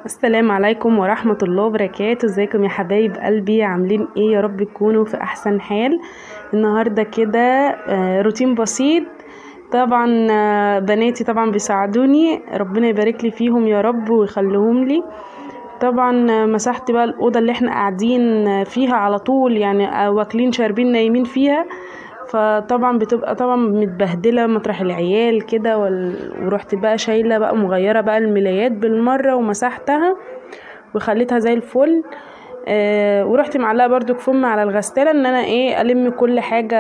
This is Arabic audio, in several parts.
السلام عليكم ورحمة الله وبركاته. ازيكم يا حبايب قلبي؟ عاملين ايه؟ يا رب تكونوا في احسن حال. النهاردة كده روتين بسيط. طبعا بناتي طبعا بيساعدوني، ربنا يبارك لي فيهم يا رب ويخليهم لي. طبعا مسحت بقى الأوضة اللي احنا قاعدين فيها على طول، يعني واكلين شاربين نايمين فيها، فطبعا بتبقى طبعا متبهدله مطرح العيال كده ورحت بقى شايله بقى مغيره بقى الملايات بالمره ومسحتها وخليتها زي الفل. ورحت معلقه برضو كفوم على الغساله ان انا ايه الم كل حاجه،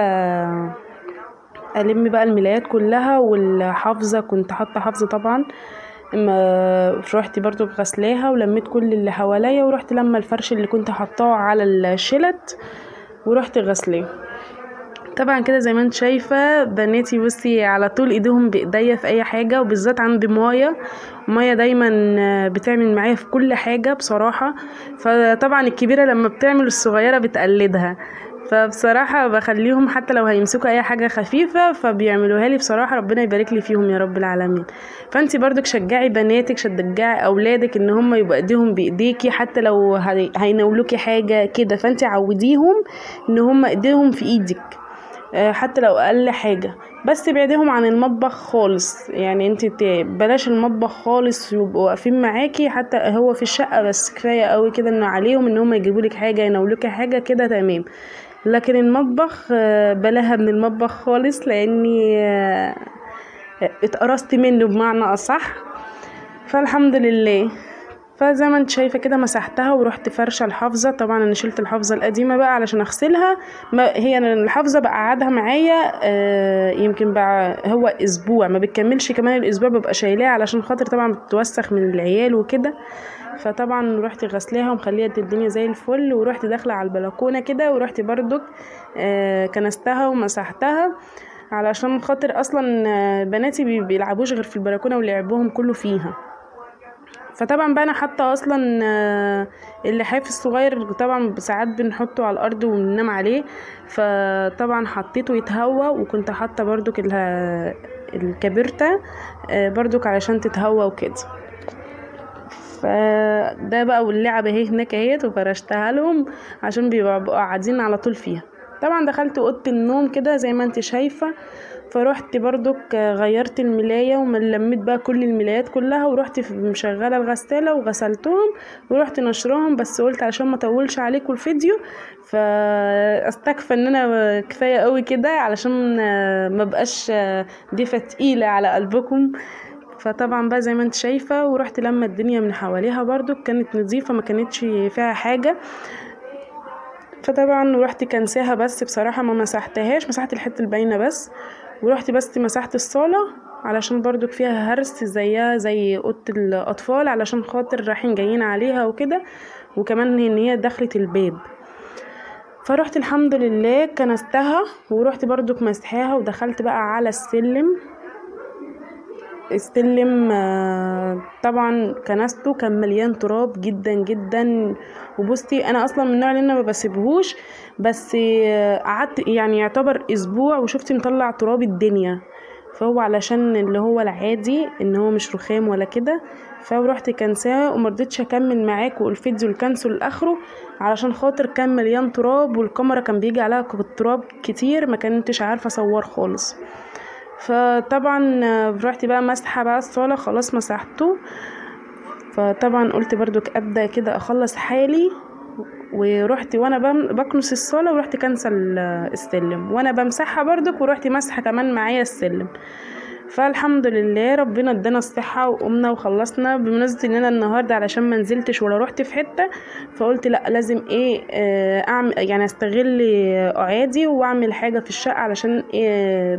الم بقى الملايات كلها. والحافظه كنت حاطه حافظه طبعا، رحت برضو غسلاها ولميت كل اللي حواليا، ورحت لما الفرش اللي كنت حطاه على الشلت ورحت غسلاه. طبعا كده زي ما انت شايفه بناتي، بصي على طول ايديهم بايديا في اي حاجه، وبالذات عندي مايا دايما بتعمل معايا في كل حاجه بصراحه. فطبعا الكبيره لما بتعمل الصغيره بتقلدها، فبصراحة بخليهم حتى لو هيمسكوا اي حاجة خفيفة فبيعملوها لي بصراحة. ربنا يبارك لي فيهم يا رب العالمين. فانتي برضك شجعي بناتك، شجعي اولادك ان هم يبقى ايديهم بايديكي، حتى لو هيناولوكي حاجة كده فانتي عوديهم ان هم ايديهم في ايدك، حتى لو اقل حاجة. بس ابعديهم عن المطبخ خالص، يعني انت بلاش المطبخ خالص يبقوا واقفين معاكي، حتى هو في الشقة بس كفاية قوي كده ان عليهم ان هم يجيبولك حاجة يناولوكي حاجة كده تمام. لكن المطبخ بلاها من المطبخ خالص، لاني اتقرصت منه بمعنى اصح. فالحمد لله. فزي ما انت شايفه كده مسحتها ورحت فرشه الحافظه. طبعا انا شلت الحافظه القديمه بقى علشان اغسلها، ما هي الحافظه بقعدها معايا يمكن بقى هو اسبوع، ما بتكملش كمان الاسبوع ببقى شايلاها علشان خاطر طبعا بتتوسخ من العيال وكده. فطبعا رحت غسلاها ومخليها الدنيا زي الفل، ورحت داخله على البلكونه كده ورحت برضك كنستها ومسحتها علشان خاطر اصلا بناتي بيلعبوش غير في البلكونه ولعبهم كله فيها. فطبعا بقى انا حاطه اصلا اللحاف الصغير طبعا ساعات بنحطه على الارض وننام عليه، فطبعا حطيته يتهوى، وكنت حاطه برضك الكبرته برضك علشان تتهوى وكده. فده بقى واللعبه اهي هناك اهيت وفرشتها لهم عشان بيبقوا قاعدين على طول فيها. طبعا دخلت اوضه النوم كده زي ما انت شايفه، فروحت برضك غيرت الملاية وملمت بقى كل الملايات كلها، ورحت مشغلة الغسالة وغسلتهم ورحت نشرهم. بس قلت علشان ما اطولش عليكم الفيديو فاستكفى ان انا كفاية قوي كده علشان ما بقاش ضيفة تقيلة على قلبكم. فطبعا بقى زي ما انت شايفة ورحت لما الدنيا من حواليها برضو كانت نظيفة، ما كانتش فيها حاجة. فطبعا رحت كنساها، بس بصراحة ما مسحتهاش، مسحت الحتة الباينة بس. ورحت بس مسحت الصالة علشان برضو فيها هرس زيها زي اوضه الاطفال، علشان خاطر رايحين جايين عليها وكده، وكمان ان هي دخلت الباب. فرحت الحمد لله كنستها ورحت برضو مسحاها ودخلت بقى على السلم. طبعا كنسته كان مليان تراب جدا جدا. وبصي انا اصلا من النوع اللي انا ما بسيبهوش، بس قعدت يعني يعتبر اسبوع وشفت مطلع تراب الدنيا. فهو علشان اللي هو العادي ان هو مش رخام ولا كده. فروحت كنساه ومرضتش اكمل معاكم الفيديو الكنسل لاخره علشان خاطر كان مليان تراب، والكاميرا كان بيجي عليها بالتراب كتير، ما كنتش عارفه اصور خالص. فطبعا رحت بقى مسحه بقى الصاله، خلاص مسحته. فطبعا قلت برضو ابدا كده اخلص حالي، ورحت وانا بكنس الصاله ورحت كنسل السلم وانا بمسحها برضك، ورحت مسحه كمان معايا السلم. فالحمد لله ربنا ادانا الصحه وقمنا وخلصنا. بمناسبه ان انا النهارده علشان ما نزلتش ولا رحت في حته، فقلت لا لازم ايه اعمل يعني استغل قعادي واعمل حاجه في الشقه، علشان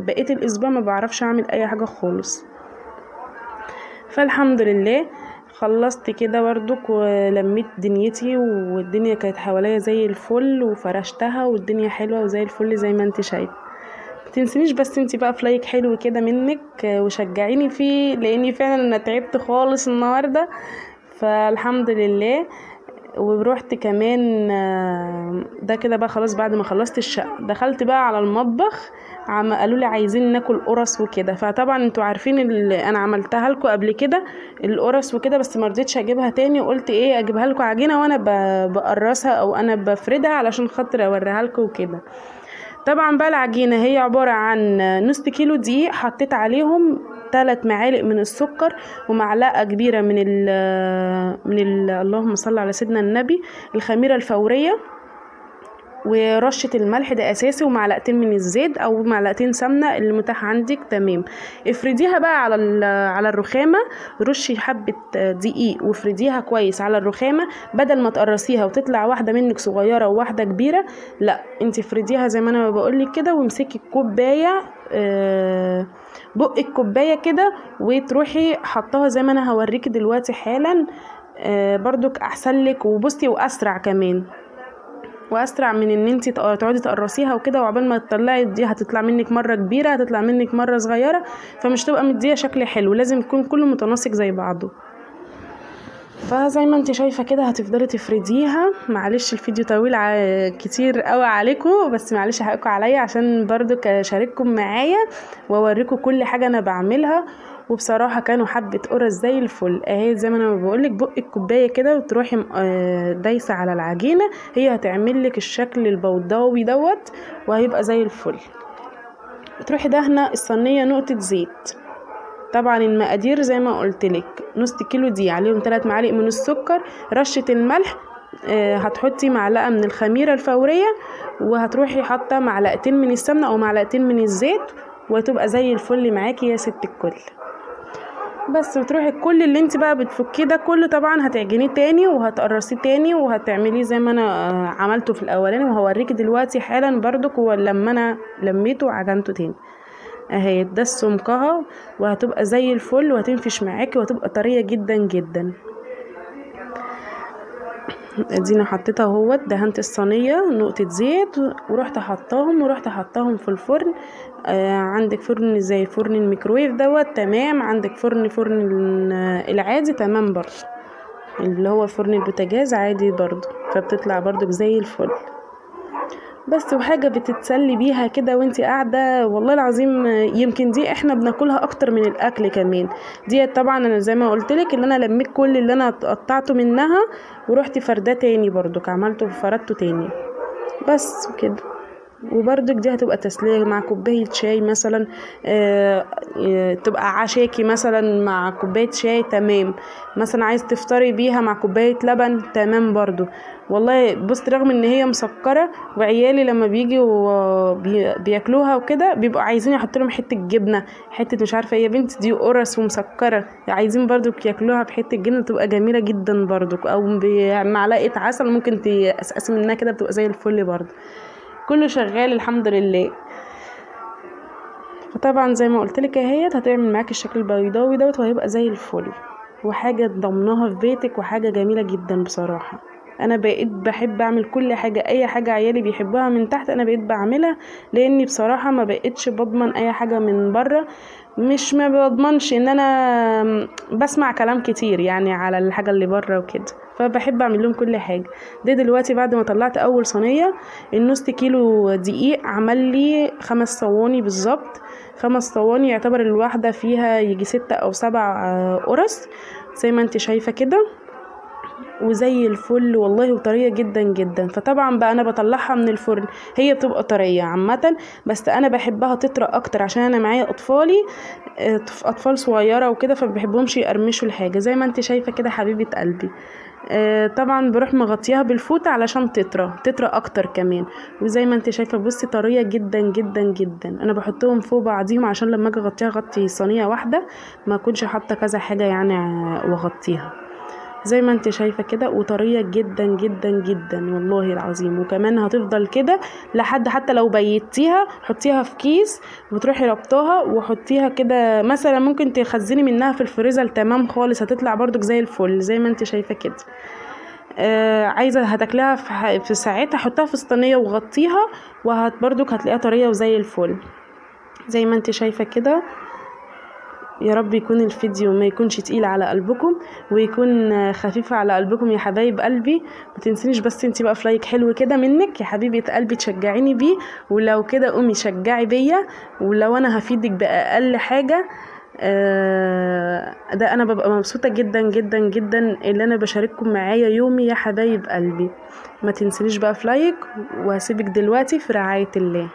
بقيت الاسبوع ما بعرفش اعمل اي حاجه خالص. فالحمد لله خلصت كده برضك ولميت دنيتي، والدنيا كانت حواليا زي الفل وفرشتها والدنيا حلوه وزي الفل زي ما انت شايفه. متنسينيش بس انتي بقى في لايك حلو كده منك وشجعيني فيه، لاني فعلا انا تعبت خالص النهارده. فالحمد لله. ورحت كمان ده كده بقى خلاص. بعد ما خلصت الشقه دخلت بقى على المطبخ، قالوا لي عايزين ناكل قرص وكده. فطبعا انتوا عارفين اللي انا عملتها لكم قبل كده القرص وكده، بس ما رضيتش اجيبها تاني، وقلت ايه اجيبها لكم عجينه وانا بقرصها او انا بفردها علشان خاطر اوريها لكم وكده. طبعا بقى العجينه هي عباره عن نص كيلو دقيق، حطيت عليهم 3 معالق من السكر، ومعلقه كبيره من اللهم صل على سيدنا النبي الخميره الفوريه، ورشه الملح ده اساسي، ومعلقتين من الزيت او معلقتين سمنه اللي متاح عندك تمام. افرديها بقى على الرخامه، رشي حبه دقيق وافرديها كويس على الرخامه، بدل ما تقرصيها وتطلع واحده منك صغيره وواحده كبيره، لا انت افرديها زي ما انا بقولك كده، وامسكي الكوبايه بق الكوبايه كده، وتروحي حطها زي ما انا هوريكي دلوقتي حالا. برضك احسن لك، وبصي واسرع كمان، واسرع من ان انت تقعدي تقرصيها وكده، وعقبال ما تطلعي دي هتطلع منك مره كبيره، هتطلع منك مره صغيره، فمش تبقى مديه شكل حلو، لازم يكون كله متناسق زي بعضه. فزي ما انت شايفه كده هتفضلي تفرديها. معلش الفيديو طويل كتير قوي عليكم، بس معلش حقكم عليا عشان برضو اشارككم معايا واوريكم كل حاجه انا بعملها. وبصراحه كانوا حبه قرص زي الفل اهي، زي ما انا بقولك بق الكوبايه كده وتروحي دايسه على العجينه، هي هتعمل لك الشكل البيضاوي دوت، وهيبقى زي الفل. تروحي دهنه الصينيه نقطه زيت. طبعا المقادير زي ما قلتلك، نص كيلو دي عليهم 3 معالق من السكر، رشه الملح، هتحطي معلقه من الخميره الفوريه، وهتروحي حاطه معلقتين من السمنه او معلقتين من الزيت، وهتبقى زي الفل معاكي يا ست الكل. بس وتروحي كل اللي انت بقى بتفكيه ده كله طبعا هتعجنيه تاني وهتقرصيه تاني وهتعمليه زي ما انا عملته في الاولاني، وهوريكي دلوقتي حالا برضك لما انا لميته وعجنته تاني اهي. ده سمكها وهتبقى زي الفل وهتنفش معاكي وهتبقى طريه جدا جدا. ادينا حطيتها اهوت، دهنت الصينيه نقطه زيت ورحت حطاهم في الفرن. عندك فرن زي فرن الميكرويف دوت تمام، عندك فرن العادي تمام برضه، اللي هو فرن البوتاجاز عادي برضه، فبتطلع برضه زي الفل. بس وحاجه بتتسلي بيها كده وانتي قاعده، والله العظيم يمكن دي احنا بناكلها اكتر من الاكل كمان. دي طبعا انا زي ما قلتلك ان انا لميت كل اللي انا قطعته منها ورحت فرداه تاني برضو، عملته فردته تاني بس كده. وبرضك دي هتبقى تسلية مع كوباية شاي مثلا، تبقى عشاكي مثلا مع كوباية شاي تمام، مثلا عايز تفطري بيها مع كوباية لبن تمام برضو. والله بص، رغم ان هي مسكرة وعيالي لما بيجوا بياكلوها وكده بيبقوا عايزين يحط لهم حتة جبنة، حتة مش عارفة ايه، يا بنت دي قرص ومسكرة، عايزين برضو ياكلوها بحتة جبنة تبقى جميلة جدا برضو، او بمعلقة عسل ممكن تقسقسي منها كده بتبقى زي الفل برضو. كله شغال الحمد لله. فطبعا زي ما قلت لك اهيت هتعمل معاكي الشكل البيضاوي دوت وهيبقى زي الفل، وحاجه تضمناها في بيتك وحاجه جميله جدا بصراحه. انا بقيت بحب اعمل كل حاجه، اي حاجه عيالي بيحبوها من تحت انا بقيت بعملها، لاني بصراحه ما بقيتش بضمن اي حاجه من بره، مش ما بضمنش ان انا بسمع كلام كتير يعني على الحاجه اللي بره وكده، فبحب اعمل لهم كل حاجه. دي دلوقتي بعد ما طلعت اول صينيه، النص كيلو دقيق عمل لي 5 صواني بالظبط، 5 صواني يعتبر الواحده فيها يجي 6 أو 7 قرص زي ما انت شايفه كده، وزي الفل والله وطريه جدا جدا. فطبعا بقى انا بطلعها من الفرن هي بتبقى طريه عامه، بس انا بحبها تطرى اكتر عشان انا معايا اطفال صغيره وكده، فبحبهمش يقرمشوا الحاجه زي ما انت شايفه كده حبيبه قلبي. طبعا بروح مغطيها بالفوطه علشان تطرى اكتر كمان، وزي ما انت شايفه بصي طريه جدا جدا جدا. انا بحطهم فوق بعضيهم عشان لما اجي اغطيها اغطي صينيه واحده، ما اكونش حاطه كذا حاجه يعني واغطيها زي ما انت شايفه كده، وطريه جدا جدا جدا والله العظيم. وكمان هتفضل كده لحد حتى لو بيتيها حطيها في كيس وتروحي ربطها وحطيها كده، مثلا ممكن تخزني منها في الفريزر تمام خالص، هتطلع برضك زي الفل زي ما انت شايفه كده. عايزه هتاكلها في ساعتها حطها في الصينيه وغطيها، برضك هتلاقيها طريه وزي الفل زي ما انت شايفه كده. يا رب يكون الفيديو ما يكونش تقيل على قلبكم ويكون خفيف على قلبكم يا حبايب قلبي. ما تنسينيش بس انتي بقى في لايك حلو كده منك يا حبيبه قلبي تشجعيني بيه، ولو كده قومي شجعي بيا، ولو انا هفيدك باقل حاجه ده انا ببقى مبسوطه جدا جدا جدا اللي انا بشارككم معايا يومي يا حبايب قلبي. ما تنسينيش بقى في لايك، وهسيبك دلوقتي في رعايه الله.